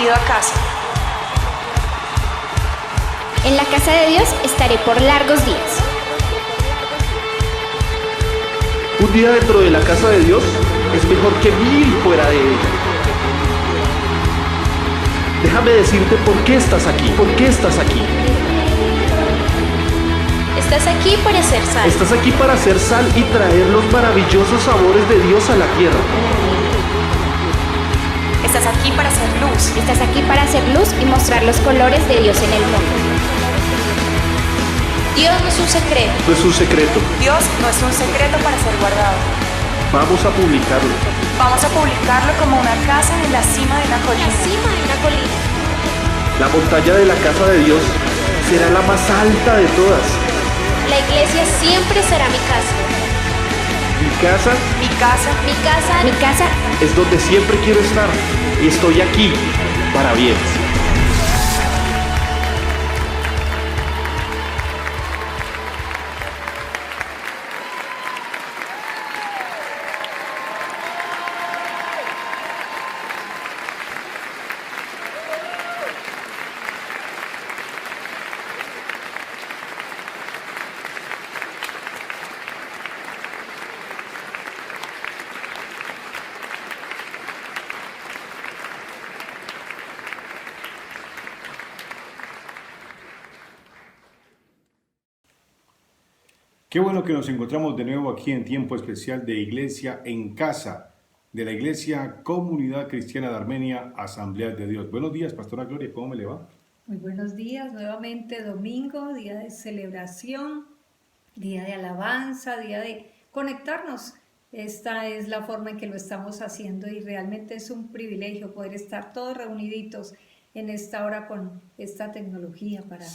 volvido a casa. En la casa de Dios estaré por largos días. Un día dentro de la casa de Dios es mejor que 1000 fuera de ella. Déjame decirte por qué estás aquí, por qué estás aquí. Estás aquí para hacer sal. Estás aquí para hacer sal y traer los maravillosos sabores de Dios a la tierra. Estás aquí para hacer luz. Estás aquí para hacer luz y mostrar los colores de Dios en el mundo. Dios no es un secreto. No es un secreto. Dios no es un secreto para ser guardado. Vamos a publicarlo. Vamos a publicarlo como una casa en la cima de una colina. La montaña de la casa de Dios será la más alta de todas. La iglesia siempre será mi casa. Mi casa Mi casa. Mi casa. Mi casa. es donde siempre quiero estar y estoy aquí para bien. Qué bueno que nos encontramos de nuevo aquí en tiempo especial de Iglesia en Casa, de la Iglesia Comunidad Cristiana de Armenia, Asamblea de Dios. Buenos días, Pastora Gloria, ¿cómo me le va? Muy buenos días, nuevamente domingo, día de celebración, día de alabanza, día de conectarnos. Esta es la forma en que lo estamos haciendo y realmente es un privilegio poder estar todos reuniditos en esta hora con esta tecnología para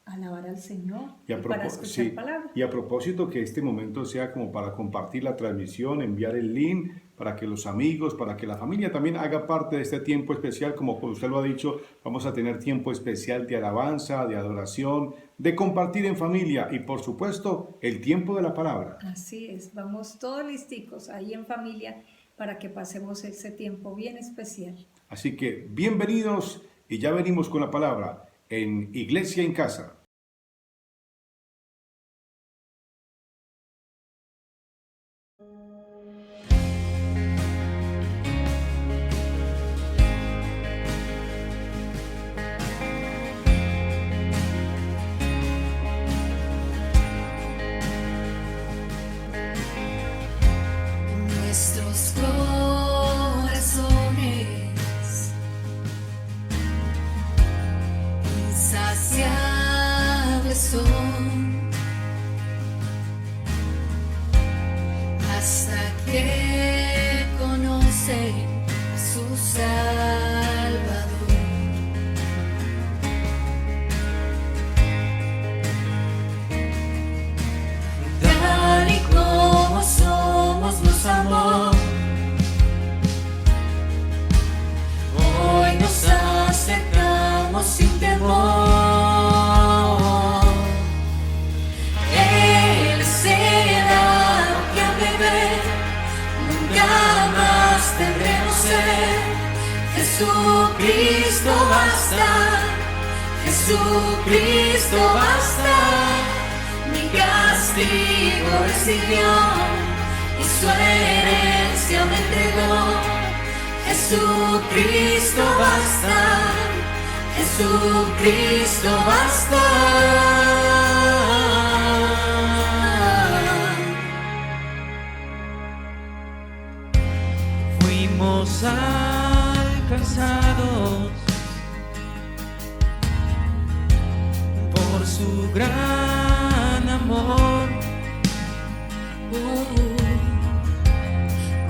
alabar al Señor y para escuchar palabras. Y a propósito que este momento sea como para compartir la transmisión, enviar el link para que los amigos, para que la familia también haga parte de este tiempo especial, como usted lo ha dicho, vamos a tener tiempo especial de alabanza, de adoración, de compartir en familia y por supuesto el tiempo de la palabra. Así es, vamos todos listicos ahí en familia para que pasemos ese tiempo bien especial. Así que bienvenidos y ya venimos con la palabra en Iglesia en Casa. Nuestros corazones insaciables son hasta que conocen a su Salvador. Tal y como somos nos amó, hoy nos acercamos sin temor. Él es el agua que a beber nunca más tendremos sed. Jesucristo basta, Jesucristo basta. Mi castigo recibió y su herencia me entregó. Jesucristo basta, Jesucristo basta. Fuimos alcanzados por su gran amor.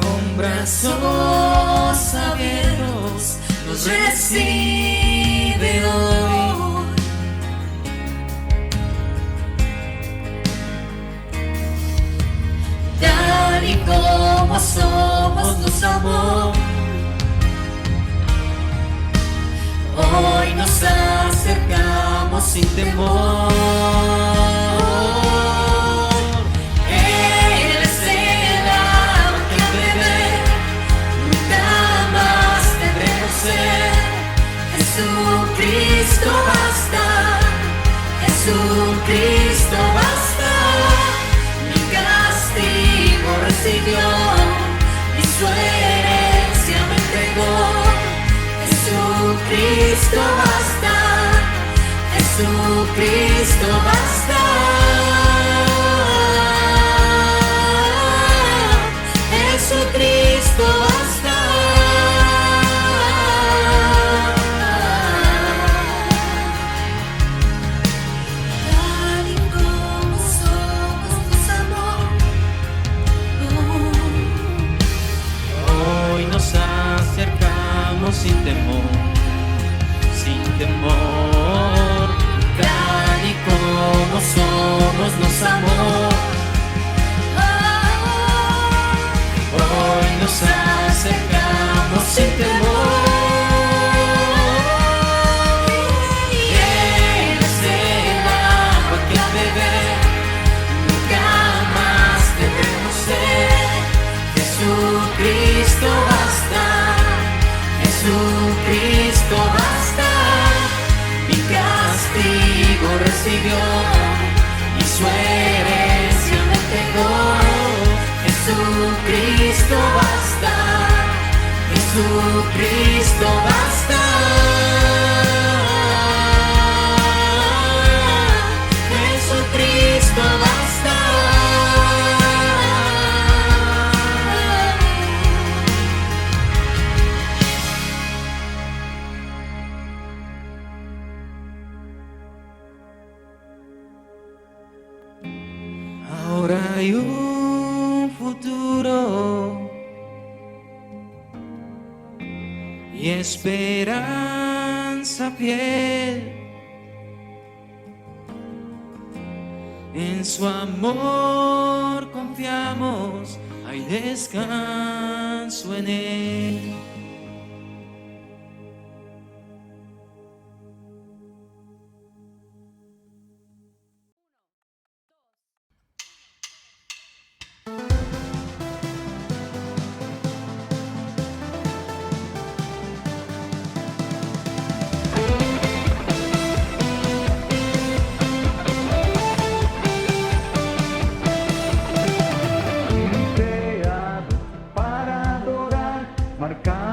Con brazos abiertos nos recibe hoy. Tal y como somos nos amó, hoy nos acercamos sin temor. Él es el agua que a beber nunca más tendremos sed. recibió y su herencia me entregó. Jesucristo basta, Jesucristo basta, Jesucristo basta. Tal y como somos nos amó. Hoy nos acercamos sin temor, sin temor. Tal y como somos nos amó. Hoy nos acercamos sin temor. Llenas del agua que al beber nunca más tendremos sed. Jesucristo basta, Jesucristo basta. Mi castigo recibió y su herencia me entregó. Jesucristo basta, Jesucristo basta, Jesucristo basta. Ahora hay un futuro y esperanza fiel. En su amor confiamos, hay descanso en él. Para adorar, marcar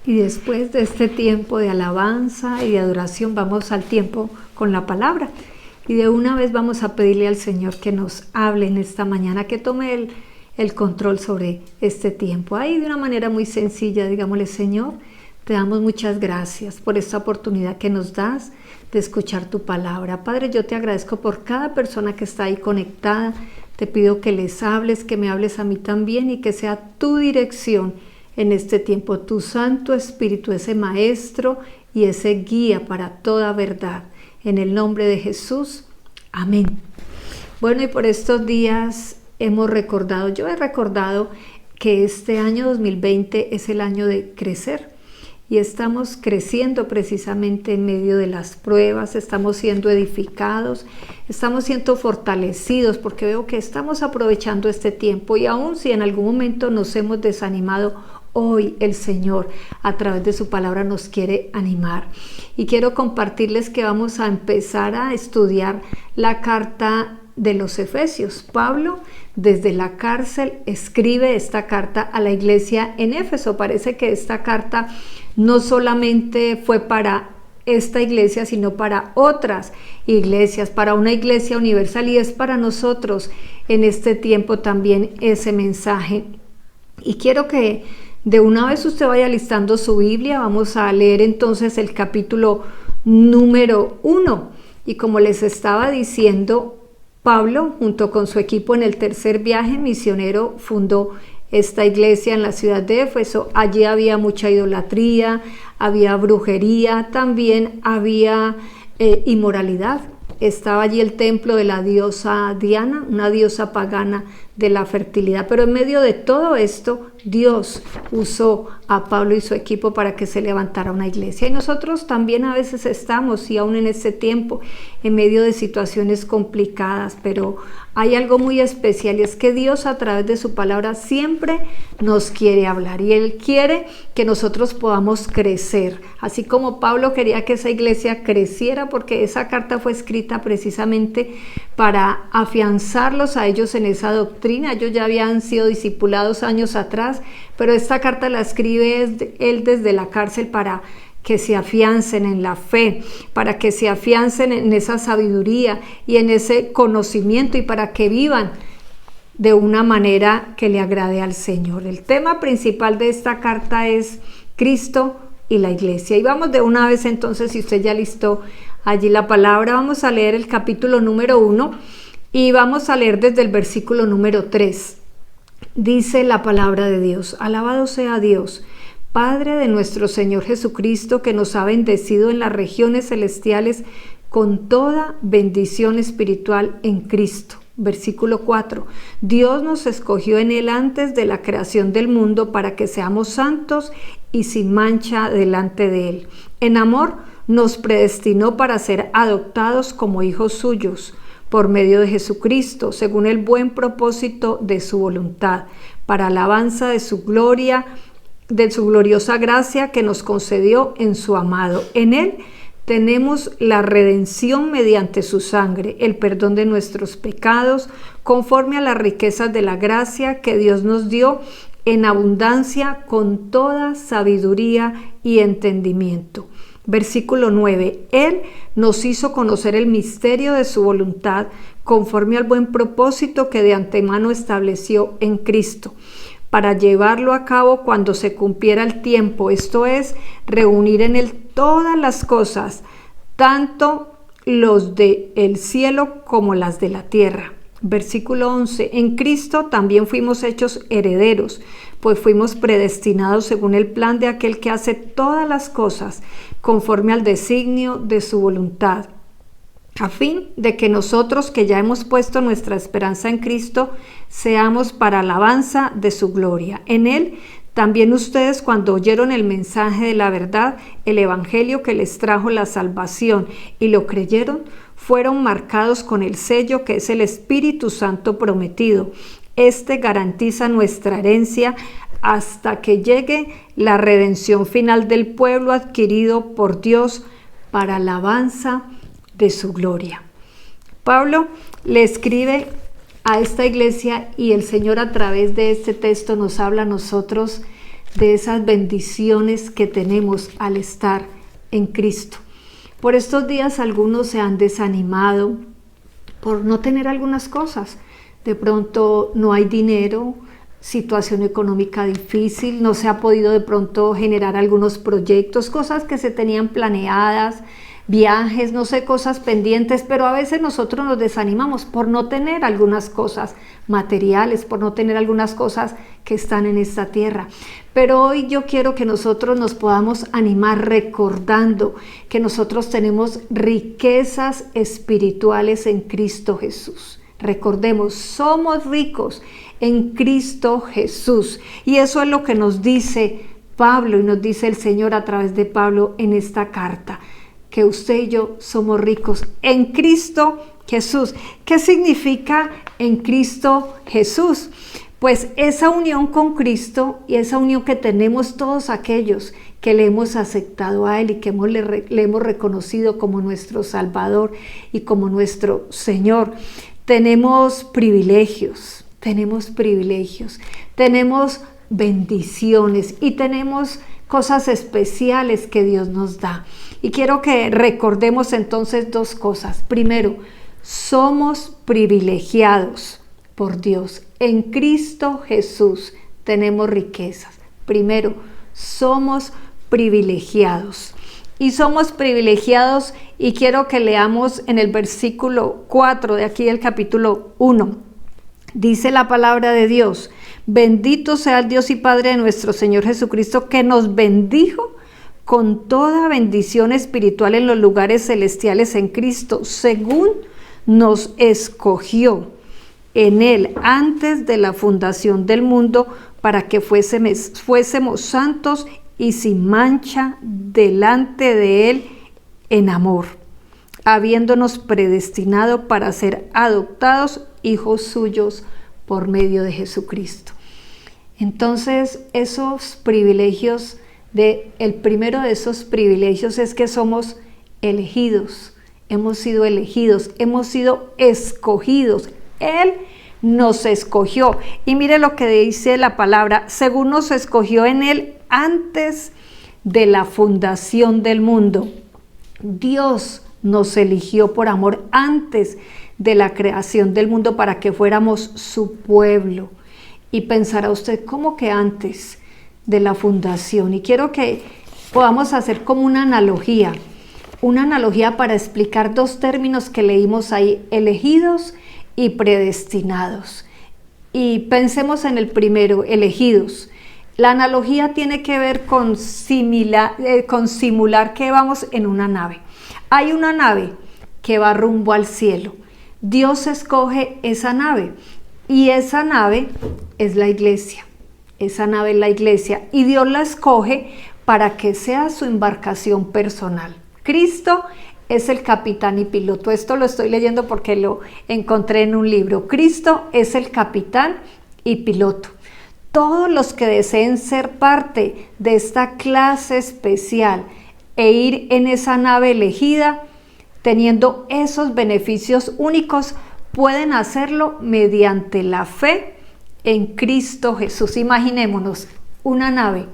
Y después de este tiempo de alabanza y de adoración, vamos al tiempo con la palabra. Y de una vez vamos a pedirle al Señor que nos hable en esta mañana, que tome el control sobre este tiempo. Ahí de una manera muy sencilla, digámosle: Señor, te damos muchas gracias por esta oportunidad que nos das de escuchar tu palabra. Padre, yo te agradezco por cada persona que está ahí conectada. Te pido que les hables, que me hables a mí también y que sea tu dirección en este tiempo, tu Santo Espíritu, ese maestro y ese guía para toda verdad. En el nombre de Jesús, amén. Bueno, y por estos días yo he recordado que este año 2020 es el año de crecer. Y estamos creciendo precisamente en medio de las pruebas, estamos siendo edificados, estamos siendo fortalecidos, porque veo que estamos aprovechando este tiempo. Y aun si en algún momento nos hemos desanimado, hoy el Señor a través de su palabra nos quiere animar. Y quiero compartirles que vamos a empezar a estudiar la carta de los Efesios. Pablo, desde la cárcel, escribe esta carta a la iglesia en Éfeso. Parece que esta carta no solamente fue para esta iglesia, sino para otras iglesias, para una iglesia universal, y es para nosotros en este tiempo también ese mensaje. Y quiero que de una vez usted vaya listando su Biblia. Vamos a leer entonces el capítulo número 1. Y como les estaba diciendo, Pablo, junto con su equipo en el tercer viaje misionero, fundó esta iglesia en la ciudad de Éfeso. Allí había mucha idolatría, había brujería, también había inmoralidad. Estaba allí el templo de la diosa Diana, una diosa pagana de la fertilidad. Pero en medio de todo esto, Dios usó a Pablo y su equipo para que se levantara una iglesia. Y nosotros también a veces estamos, y aún en este tiempo, en medio de situaciones complicadas, pero hay algo muy especial, y es que Dios a través de su palabra siempre nos quiere hablar, y Él quiere que nosotros podamos crecer, así como Pablo quería que esa iglesia creciera, porque esa carta fue escrita precisamente para afianzarlos a ellos en esa doctrina. Ellos ya habían sido discipulados años atrás, pero esta carta la escribe él desde la cárcel para que se afiancen en la fe, para que se afiancen en esa sabiduría y en ese conocimiento, y para que vivan de una manera que le agrade al Señor. El tema principal de esta carta es Cristo y la iglesia. Y vamos de una vez entonces, si usted ya listó allí la palabra, vamos a leer el capítulo número 1 y vamos a leer desde el versículo número 3. Dice la palabra de Dios: Alabado sea Dios, Padre de nuestro Señor Jesucristo, que nos ha bendecido en las regiones celestiales con toda bendición espiritual en Cristo. Versículo 4. Dios nos escogió en Él antes de la creación del mundo para que seamos santos y sin mancha delante de Él. En amor nos predestinó para ser adoptados como hijos suyos por medio de Jesucristo, según el buen propósito de su voluntad, para alabanza de su gloria, de su gloriosa gracia que nos concedió en su amado. En Él tenemos la redención mediante su sangre, el perdón de nuestros pecados, conforme a las riquezas de la gracia que Dios nos dio en abundancia con toda sabiduría y entendimiento. Versículo 9. Él nos hizo conocer el misterio de su voluntad, conforme al buen propósito que de antemano estableció en Cristo, para llevarlo a cabo cuando se cumpliera el tiempo, esto es, reunir en Él todas las cosas, tanto los del cielo como las de la tierra. Versículo 11. En Cristo también fuimos hechos herederos, pues fuimos predestinados según el plan de aquel que hace todas las cosas conforme al designio de su voluntad, a fin de que nosotros, que ya hemos puesto nuestra esperanza en Cristo, seamos para alabanza de su gloria. En Él también ustedes, cuando oyeron el mensaje de la verdad, el evangelio que les trajo la salvación, y lo creyeron, fueron marcados con el sello que es el Espíritu Santo prometido. Este garantiza nuestra herencia hasta que llegue la redención final del pueblo adquirido por Dios para alabanza de su gloria. Pablo le escribe a esta iglesia, y el Señor a través de este texto nos habla a nosotros de esas bendiciones que tenemos al estar en Cristo. Por estos días algunos se han desanimado por no tener algunas cosas. De pronto no hay dinero, situación económica difícil, no se ha podido de pronto generar algunos proyectos, cosas que se tenían planeadas, viajes, no sé, cosas pendientes, pero a veces nosotros nos desanimamos por no tener algunas cosas materiales, por no tener algunas cosas que están en esta tierra. Pero hoy yo quiero que nosotros nos podamos animar recordando que nosotros tenemos riquezas espirituales en Cristo Jesús. Recordemos, somos ricos en Cristo Jesús. Y eso es lo que nos dice Pablo y nos dice el Señor a través de Pablo en esta carta, que usted y yo somos ricos en Cristo Jesús. ¿Qué significa en Cristo Jesús? Pues esa unión con Cristo y esa unión que tenemos todos aquellos que le hemos aceptado a Él y que le hemos reconocido como nuestro Salvador y como nuestro Señor. Tenemos privilegios, tenemos bendiciones y tenemos cosas especiales que Dios nos da. Y quiero que recordemos entonces dos cosas. Primero, somos privilegiados por Dios. En Cristo Jesús tenemos riquezas. Primero, somos privilegiados. Y somos privilegiados, y quiero que leamos en el versículo 4 de aquí del capítulo 1. Dice la palabra de Dios: bendito sea el Dios y Padre de nuestro Señor Jesucristo, que nos bendijo con toda bendición espiritual en los lugares celestiales en Cristo, según nos escogió en Él antes de la fundación del mundo, para que fuésemos santos y sin mancha delante de Él en amor, habiéndonos predestinado para ser adoptados hijos suyos por medio de Jesucristo. Entonces, esos privilegios, el primero de esos privilegios es que somos elegidos, hemos sido elegidos, hemos sido escogidos. Él nos escogió. Y mire lo que dice la palabra: según nos escogió en Él antes de la fundación del mundo. Dios nos eligió por amor antes de la creación del mundo para que fuéramos su pueblo. Y pensará usted, ¿cómo que antes de la fundación? Y quiero que podamos hacer como una analogía para explicar dos términos que leímos ahí: elegidos y predestinados. Y pensemos en el primero, elegidos. La analogía tiene que ver con simular que vamos en una nave. Hay una nave que va rumbo al cielo. Dios escoge esa nave y esa nave es la iglesia. Esa nave es la iglesia y Dios la escoge para que sea su embarcación personal. Cristo es el capitán y piloto. Esto lo estoy leyendo porque lo encontré en un libro. Cristo es el capitán y piloto. Todos los que deseen ser parte de esta clase especial e ir en esa nave elegida, teniendo esos beneficios únicos, pueden hacerlo mediante la fe en Cristo Jesús. Imaginémonos una nave.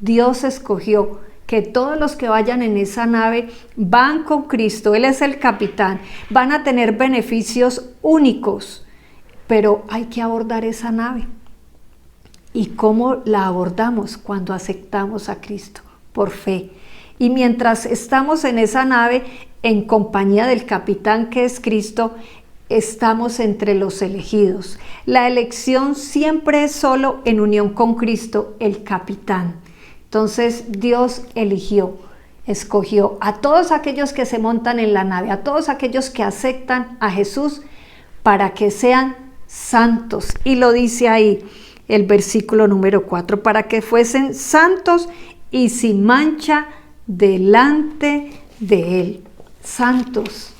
Dios escogió que todos los que vayan en esa nave van con Cristo. Él es el capitán. Van a tener beneficios únicos, pero hay que abordar esa nave. ¿Y cómo la abordamos? Cuando aceptamos a Cristo, por fe. Y mientras estamos en esa nave, en compañía del capitán que es Cristo, estamos entre los elegidos. La elección siempre es solo en unión con Cristo, el capitán. Entonces Dios escogió a todos aquellos que se montan en la nave, a todos aquellos que aceptan a Jesús para que sean santos. Y lo dice ahí el versículo número 4, para que fuesen santos y sin mancha delante de Él. Santos,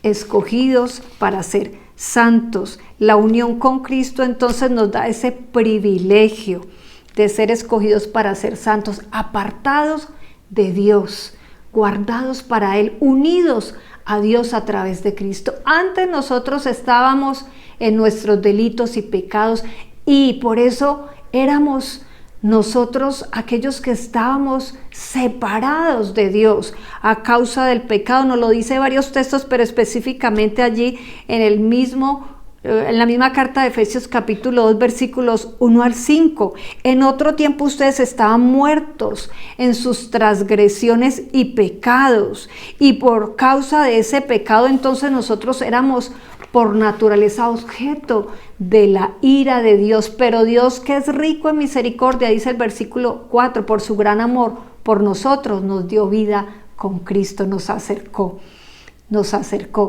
escogidos para ser santos. La unión con Cristo entonces nos da ese privilegio de ser escogidos para ser santos, apartados de Dios, guardados para Él, unidos a Dios a través de Cristo. Antes nosotros estábamos en nuestros delitos y pecados y por eso éramos nosotros, aquellos que estábamos separados de Dios a causa del pecado, nos lo dice varios textos, pero específicamente allí en la misma carta de Efesios capítulo 2 versículos 1 al 5. En otro tiempo ustedes estaban muertos en sus transgresiones y pecados, y por causa de ese pecado entonces nosotros éramos por naturaleza objeto de la ira de Dios, pero Dios, que es rico en misericordia, dice el versículo 4, por su gran amor por nosotros nos dio vida con Cristo, nos acercó.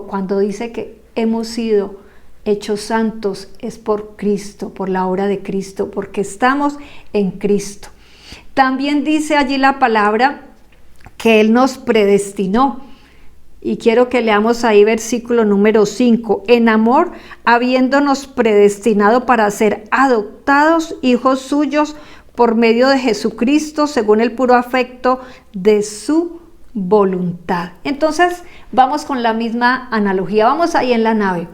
Cuando dice que hemos sido hechos santos, es por Cristo, por la obra de Cristo, porque estamos en Cristo. También dice allí la palabra que Él nos predestinó, y quiero que leamos ahí versículo número 5, en amor, habiéndonos predestinado para ser adoptados hijos suyos por medio de Jesucristo, según el puro afecto de su voluntad. Entonces, vamos con la misma analogía, vamos ahí en la nave.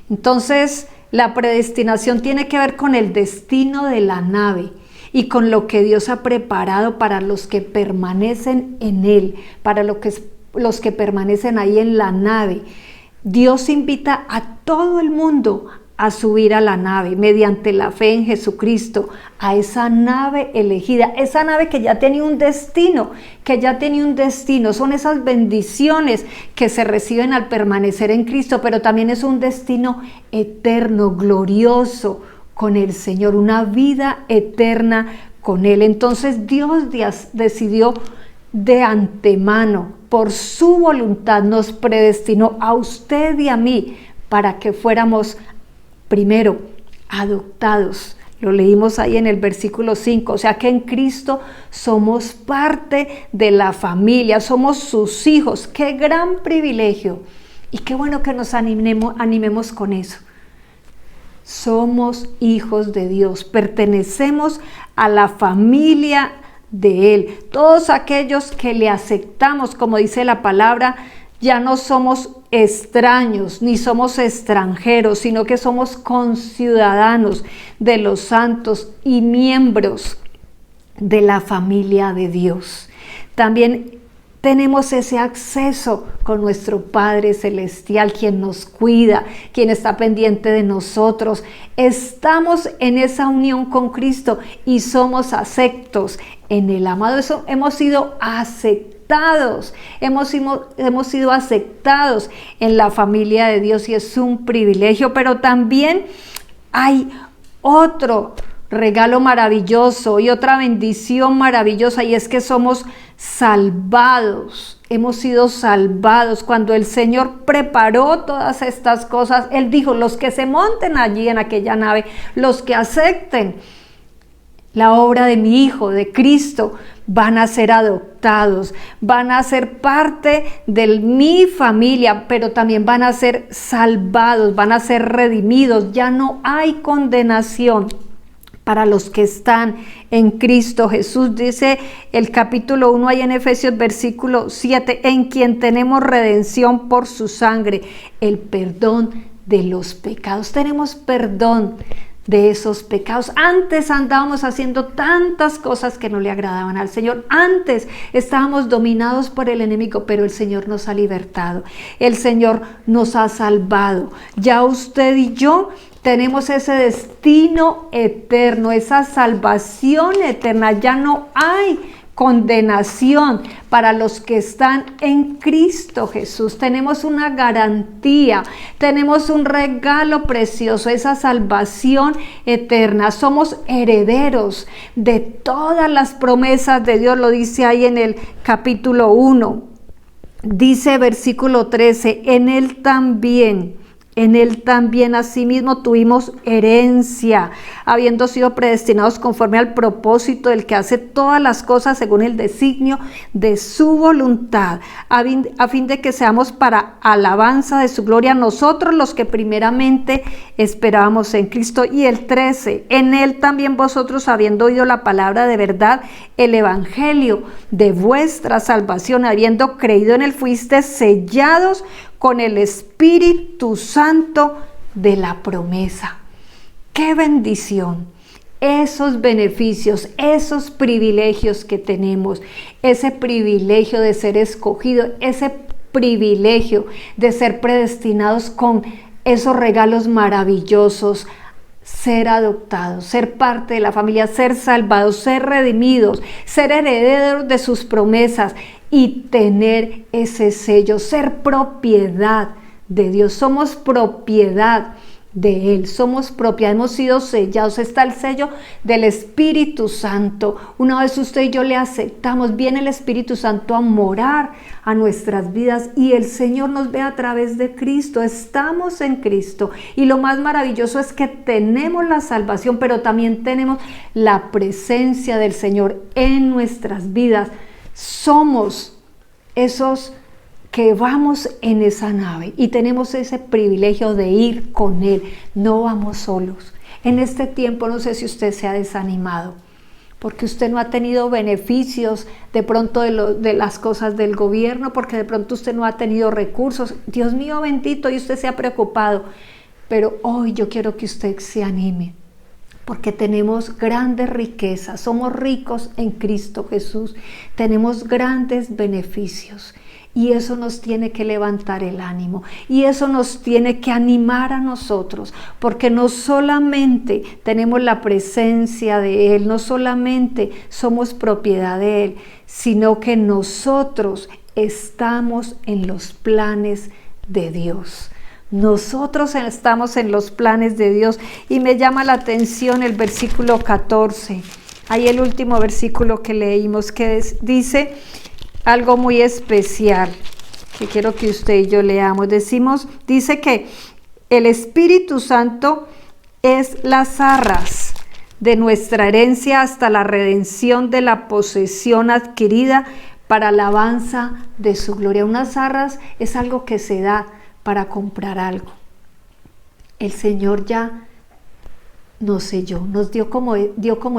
Entonces, la predestinación tiene que ver con el destino de la nave y con lo que Dios ha preparado para los que permanecen en Él, para los que permanecen ahí en la nave. Dios invita a todo el mundo a subir a la nave mediante la fe en Jesucristo, a esa nave elegida, esa nave que ya tenía un destino, son esas bendiciones que se reciben al permanecer en Cristo, pero también es un destino eterno, glorioso con el Señor, una vida eterna con Él. Entonces Dios decidió de antemano, por su voluntad, nos predestinó a usted y a mí para que fuéramos primero adoptados. Lo leímos ahí en el versículo 5, o sea que en Cristo somos parte de la familia, somos sus hijos. ¡Qué gran privilegio! Y qué bueno que nos animemos con eso. Somos hijos de Dios, pertenecemos a la familia de Él. Todos aquellos que le aceptamos, como dice la palabra, ya no somos extraños ni somos extranjeros, sino que somos conciudadanos de los santos y miembros de la familia de Dios. También tenemos ese acceso con nuestro Padre Celestial, quien nos cuida, quien está pendiente de nosotros. Estamos en esa unión con Cristo y somos aceptos en el amado. Eso, hemos sido aceptados, hemos sido aceptados en la familia de Dios y es un privilegio, pero también hay otro regalo maravilloso y otra bendición maravillosa, y es que somos salvados. Hemos sido salvados. Cuando el Señor preparó todas estas cosas, Él dijo: los que se monten allí en aquella nave, los que acepten la obra de mi Hijo, de Cristo, van a ser adoptados, van a ser parte de mi familia, pero también van a ser salvados, van a ser redimidos. Ya no hay condenación para los que están en Cristo Jesús. Dice el capítulo 1 ahí en Efesios versículo 7, en quien tenemos redención por su sangre, el perdón de los pecados. Tenemos perdón de esos pecados. Antes andábamos haciendo tantas cosas que no le agradaban al Señor. Antes estábamos dominados por el enemigo, pero el Señor nos ha libertado. El Señor nos ha salvado. Ya usted y yo tenemos ese destino eterno, esa salvación eterna. Ya no hay condenación para los que están en Cristo Jesús. Tenemos una garantía, tenemos un regalo precioso, esa salvación eterna. Somos herederos de todas las promesas de Dios. Lo dice ahí en el capítulo 1. Dice versículo 13, en Él también asimismo tuvimos herencia, habiendo sido predestinados conforme al propósito del que hace todas las cosas según el designio de su voluntad, a fin de que seamos para alabanza de su gloria nosotros los que primeramente esperábamos en Cristo. Y el 13, en Él también vosotros, habiendo oído la palabra de verdad, el evangelio de vuestra salvación, habiendo creído en Él, fuisteis sellados con el Espíritu Santo de la promesa. ¡Qué bendición! esos beneficios, esos privilegios que tenemos, ese privilegio de ser escogido, ese privilegio de ser predestinados con esos regalos maravillosos, ser adoptados, ser parte de la familia, ser salvados, ser redimidos, ser herederos de sus promesas y tener ese sello, ser propiedad de Dios. Somos propiedad de Él, somos propiedad, hemos sido sellados, está el sello del Espíritu Santo. Una vez usted y yo le aceptamos, viene el Espíritu Santo a morar a nuestras vidas y el Señor nos ve a través de Cristo, estamos en Cristo y lo más maravilloso es que tenemos la salvación, pero también tenemos la presencia del Señor en nuestras vidas. Somos esos que vamos en esa nave y tenemos ese privilegio de ir con Él, no vamos solos. En este tiempo no sé si usted se ha desanimado, porque usted no ha tenido beneficios de pronto de las cosas del gobierno, porque de pronto usted no ha tenido recursos, Dios mío bendito, y usted se ha preocupado, pero hoy yo quiero que usted se anime, porque tenemos grandes riquezas, somos ricos en Cristo Jesús, tenemos grandes beneficios. Y eso nos tiene que levantar el ánimo y eso nos tiene que animar a nosotros, porque no solamente tenemos la presencia de Él, no solamente somos propiedad de Él, sino que nosotros estamos en los planes de Dios. Nosotros estamos en los planes de Dios y me llama la atención el versículo 14, ahí el último versículo que leímos que dice algo muy especial que quiero que usted y yo leamos. Dice que el Espíritu Santo es las arras de nuestra herencia hasta la redención de la posesión adquirida para alabanza de su gloria. Unas arras es algo que se da para comprar algo. El Señor ya nos selló, nos dio como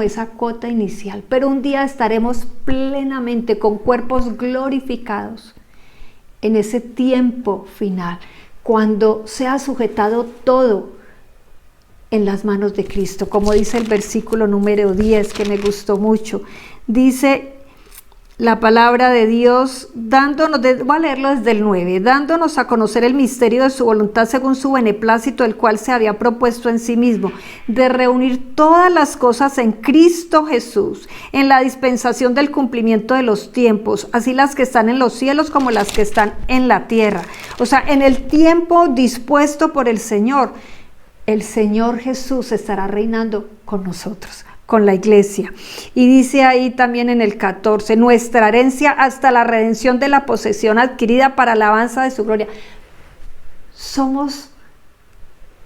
esa cuota inicial, pero un día estaremos plenamente con cuerpos glorificados en ese tiempo final, cuando sea sujetado todo en las manos de Cristo, como dice el versículo número 10, que me gustó mucho. Dice la palabra de Dios, voy a leerlo desde el 9, dándonos a conocer el misterio de su voluntad según su beneplácito, el cual se había propuesto en sí mismo, de reunir todas las cosas en Cristo Jesús, en la dispensación del cumplimiento de los tiempos, así las que están en los cielos como las que están en la tierra. O sea, en el tiempo dispuesto por el Señor Jesús estará reinando con nosotros, con la iglesia. Y dice ahí también en el 14, nuestra herencia hasta la redención de la posesión adquirida para alabanza de su gloria. Somos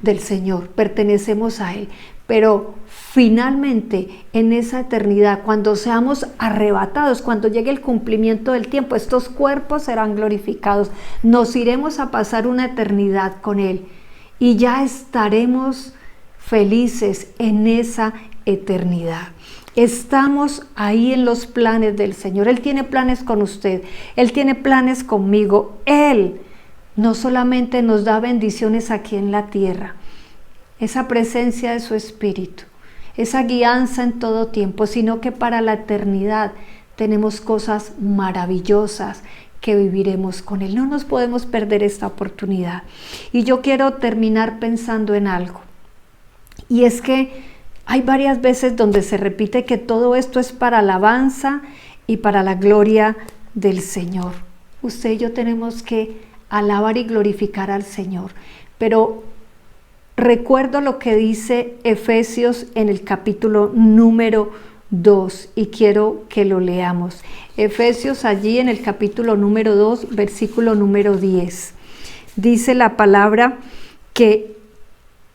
del Señor, pertenecemos a Él, pero finalmente en esa eternidad, cuando seamos arrebatados, cuando llegue el cumplimiento del tiempo, estos cuerpos serán glorificados, nos iremos a pasar una eternidad con Él y ya estaremos felices en esa eternidad. Estamos ahí en los planes del Señor. Él tiene planes con usted, Él tiene planes conmigo. Él no solamente nos da bendiciones aquí en la tierra, esa presencia de su Espíritu, esa guianza en todo tiempo, sino que para la eternidad tenemos cosas maravillosas que viviremos con Él. No nos podemos perder esta oportunidad. Y yo quiero terminar pensando en algo, y es que hay varias veces donde se repite que todo esto es para alabanza y para la gloria del Señor. Usted y yo tenemos que alabar y glorificar al Señor, pero recuerdo lo que dice Efesios en el capítulo número 2 y quiero que lo leamos. Efesios allí en el capítulo número 2, versículo número 10. Dice la palabra que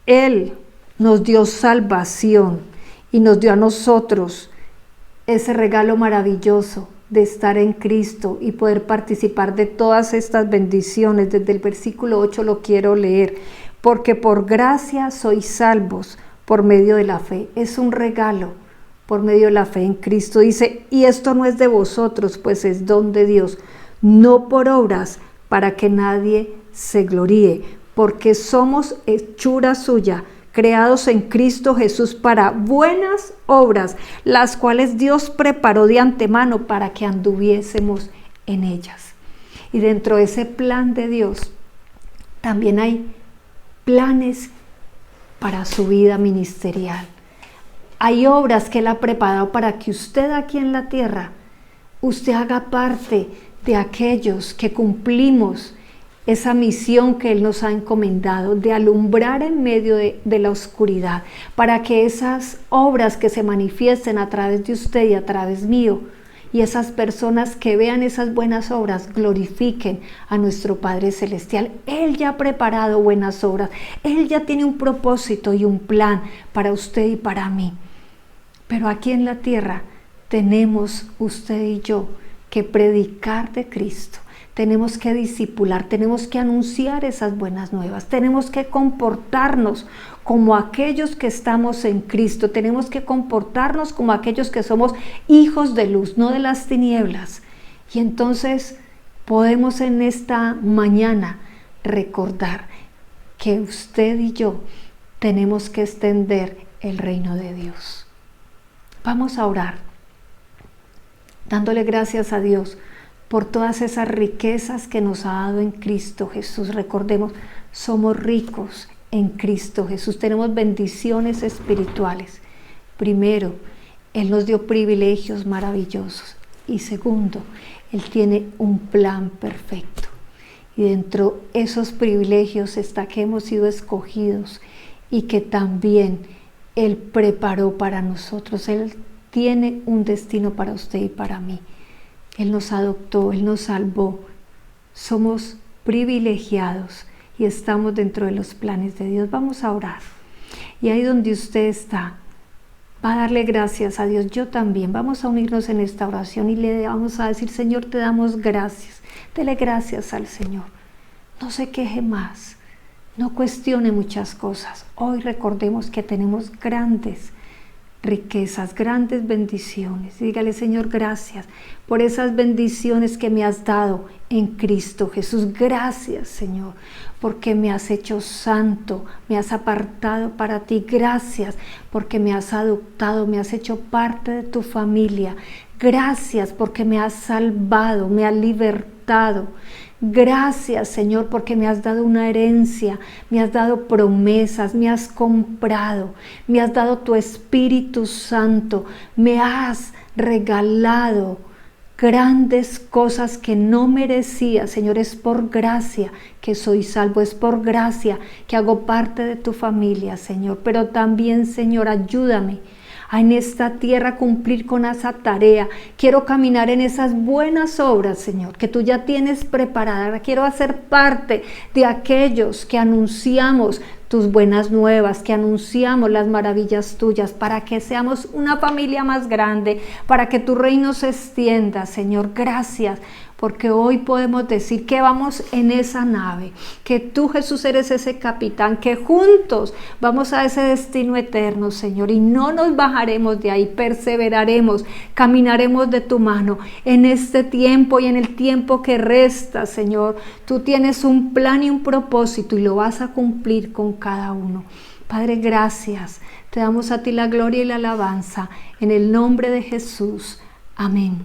Él nos dio salvación y nos dio a nosotros ese regalo maravilloso de estar en Cristo y poder participar de todas estas bendiciones. Desde el versículo 8 lo quiero leer. Porque por gracia sois salvos por medio de la fe. Es un regalo por medio de la fe en Cristo. Dice, y esto no es de vosotros, pues es don de Dios, no por obras, para que nadie se gloríe, porque somos hechura suya, creados en Cristo Jesús para buenas obras, las cuales Dios preparó de antemano para que anduviésemos en ellas. Y dentro de ese plan de Dios también hay planes para su vida ministerial. Hay obras que Él ha preparado para que usted aquí en la tierra, usted haga parte de aquellos que cumplimos esa misión que Él nos ha encomendado de alumbrar en medio de la oscuridad, para que esas obras que se manifiesten a través de usted y a través mío, y esas personas que vean esas buenas obras glorifiquen a nuestro Padre Celestial. Él ya ha preparado buenas obras, Él ya tiene un propósito y un plan para usted y para mí. Pero aquí en la tierra tenemos usted y yo que predicar de Cristo. Tenemos que discipular, tenemos que anunciar esas buenas nuevas, tenemos que comportarnos como aquellos que estamos en Cristo, tenemos que comportarnos como aquellos que somos hijos de luz, no de las tinieblas. Y entonces podemos en esta mañana recordar que usted y yo tenemos que extender el reino de Dios. Vamos a orar, dándole gracias a Dios por todas esas riquezas que nos ha dado en Cristo Jesús. Recordemos, somos ricos en Cristo Jesús, tenemos bendiciones espirituales. Primero, Él nos dio privilegios maravillosos. Y segundo, Él tiene un plan perfecto. Y dentro de esos privilegios está que hemos sido escogidos y que también Él preparó para nosotros. Él tiene un destino para usted y para mí. Él nos adoptó, Él nos salvó. Somos privilegiados y estamos dentro de los planes de Dios. Vamos a orar. Y ahí donde usted está, va a darle gracias a Dios. Yo también. Vamos a unirnos en esta oración y le vamos a decir: Señor, te damos gracias. Dele gracias al Señor. No se queje más. No cuestione muchas cosas. Hoy recordemos que tenemos grandes riquezas, grandes bendiciones. Dígale: Señor, gracias por esas bendiciones que me has dado en Cristo Jesús. Gracias, Señor, porque me has hecho santo, me has apartado para ti. Gracias porque me has adoptado, me has hecho parte de tu familia. Gracias porque me has salvado, me has libertado. Gracias, Señor, porque me has dado una herencia, me has dado promesas, me has comprado, me has dado tu Espíritu Santo, me has regalado grandes cosas que no merecía. Señor, es por gracia que soy salvo, es por gracia que hago parte de tu familia, Señor. Pero también, Señor, ayúdame a en esta tierra cumplir con esa tarea. Quiero caminar en esas buenas obras, Señor, que tú ya tienes preparadas. Quiero hacer parte de aquellos que anunciamos tus buenas nuevas, que anunciamos las maravillas tuyas, para que seamos una familia más grande, para que tu reino se extienda, Señor. Gracias, porque hoy podemos decir que vamos en esa nave, que tú, Jesús, eres ese capitán, que juntos vamos a ese destino eterno, Señor, y no nos bajaremos de ahí, perseveraremos, caminaremos de tu mano en este tiempo y en el tiempo que resta, Señor. Tú tienes un plan y un propósito y lo vas a cumplir con cada uno. Padre, gracias. Te damos a ti la gloria y la alabanza en el nombre de Jesús. Amén.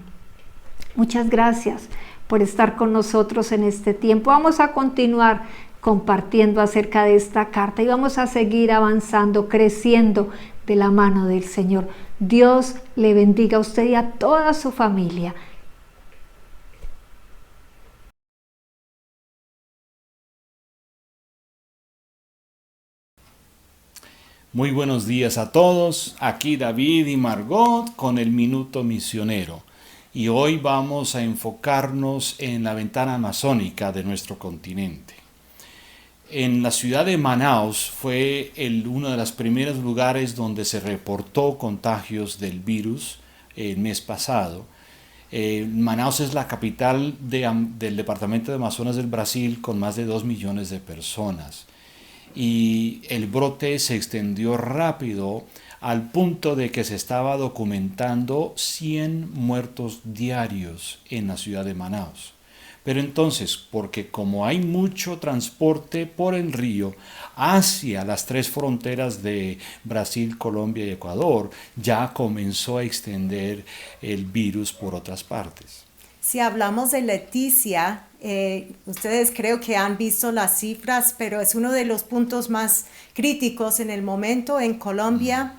Muchas gracias por estar con nosotros en este tiempo. Vamos a continuar compartiendo acerca de esta carta y vamos a seguir avanzando, creciendo de la mano del Señor. Dios le bendiga a usted y a toda su familia. Muy buenos días a todos. Aquí David y Margot con el Minuto Misionero. Y hoy vamos a enfocarnos en la ventana amazónica de nuestro continente. En la ciudad de Manaus fue uno de los primeros lugares donde se reportó contagios del virus el mes pasado. Manaus es la capital del departamento de Amazonas del Brasil, con más de 2 millones de personas. Y el brote se extendió rápido al punto de que se estaba documentando 100 muertos diarios en la ciudad de Manaus. Pero entonces, porque como hay mucho transporte por el río hacia las 3 fronteras de Brasil, Colombia y Ecuador, ya comenzó a extender el virus por otras partes. Si hablamos de Leticia, ustedes creo que han visto las cifras, pero es uno de los puntos más críticos en el momento en Colombia,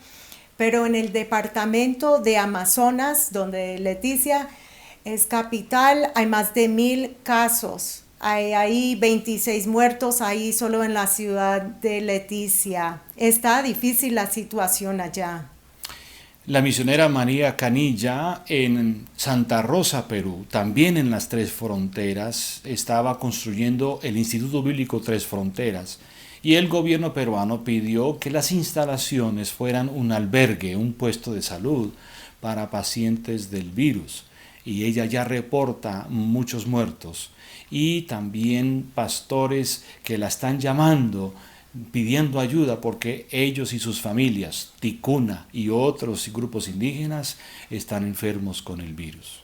pero en el departamento de Amazonas, donde Leticia es capital, hay más de 1,000 casos. Hay ahí 26 muertos ahí solo en la ciudad de Leticia. Está difícil la situación allá. La misionera María Canilla en Santa Rosa, Perú, también en las 3 fronteras, estaba construyendo el Instituto Bíblico 3 Fronteras. Y el gobierno peruano pidió que las instalaciones fueran un albergue, un puesto de salud para pacientes del virus. Y ella ya reporta muchos muertos y también pastores que la están llamando pidiendo ayuda porque ellos y sus familias, ticuna y otros grupos indígenas, están enfermos con el virus.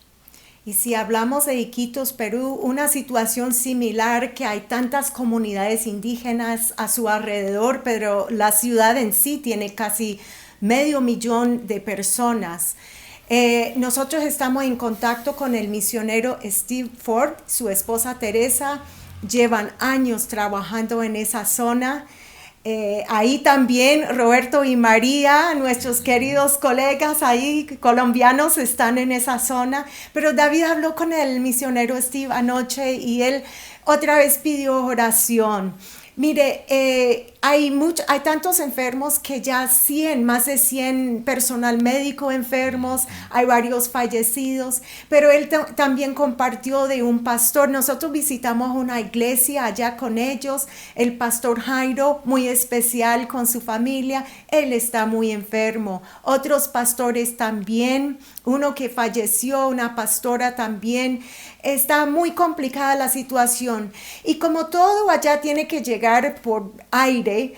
Y si hablamos de Iquitos, Perú, una situación similar, que hay tantas comunidades indígenas a su alrededor, pero la ciudad en sí tiene casi 500,000 de personas. Nosotros estamos en contacto con el misionero Steve Ford, su esposa Teresa, llevan años trabajando en esa zona. Ahí también Roberto y María, nuestros queridos colegas ahí colombianos, están en esa zona. Pero David habló con el misionero Steve anoche y él otra vez pidió oración. Mire, hay tantos enfermos que ya más de 100 personal médico enfermos, hay varios fallecidos, pero él también compartió de un pastor. Nosotros visitamos una iglesia allá con ellos, el pastor Jairo, muy especial con su familia, él está muy enfermo. Otros pastores también, uno que falleció, una pastora también. Está muy complicada la situación y como todo allá tiene que llegar por aire,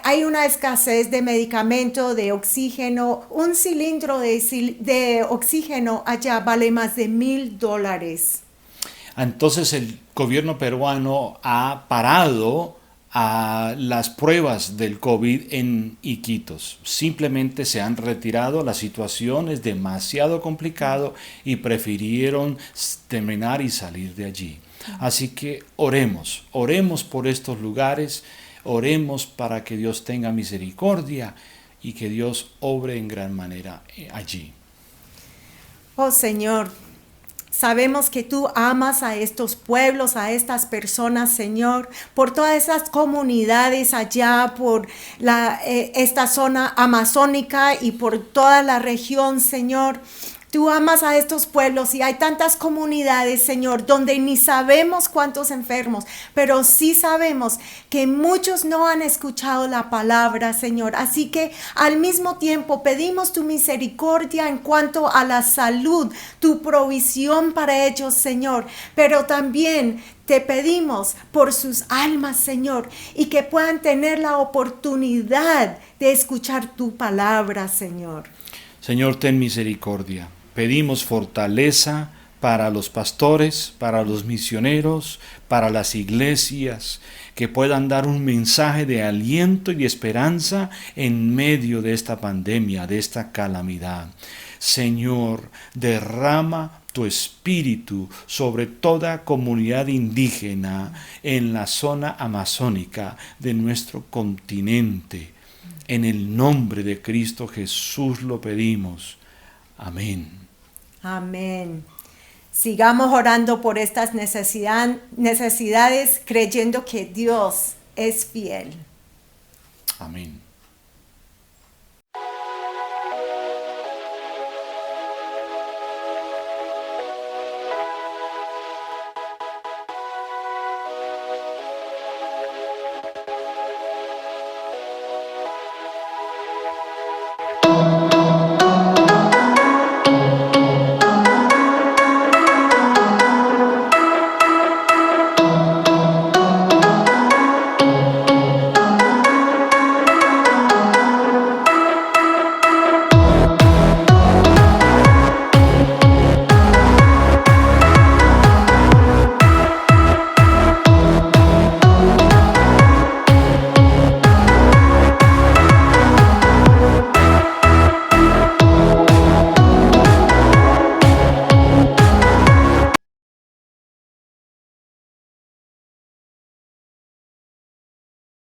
hay una escasez de medicamento, de oxígeno. Un cilindro de oxígeno allá vale más de $1,000. Entonces el gobierno peruano ha parado a las pruebas del COVID en Iquitos. Simplemente se han retirado, la situación es demasiado complicada y prefirieron terminar y salir de allí. Así que oremos por estos lugares, oremos para que Dios tenga misericordia y que Dios obre en gran manera allí. Oh Señor, sabemos que tú amas a estos pueblos, a estas personas, Señor, por todas esas comunidades allá, por esta zona amazónica y por toda la región, Señor. Tú amas a estos pueblos y hay tantas comunidades, Señor, donde ni sabemos cuántos enfermos, pero sí sabemos que muchos no han escuchado la palabra, Señor. Así que al mismo tiempo pedimos tu misericordia en cuanto a la salud, tu provisión para ellos, Señor, pero también te pedimos por sus almas, Señor, y que puedan tener la oportunidad de escuchar tu palabra, Señor. Señor, ten misericordia. Pedimos fortaleza para los pastores, para los misioneros, para las iglesias, que puedan dar un mensaje de aliento y de esperanza en medio de esta pandemia, de esta calamidad. Señor, derrama tu espíritu sobre toda comunidad indígena en la zona amazónica de nuestro continente. En el nombre de Cristo Jesús lo pedimos. Amén. Amén. Sigamos orando por estas necesidades, creyendo que Dios es fiel. Amén.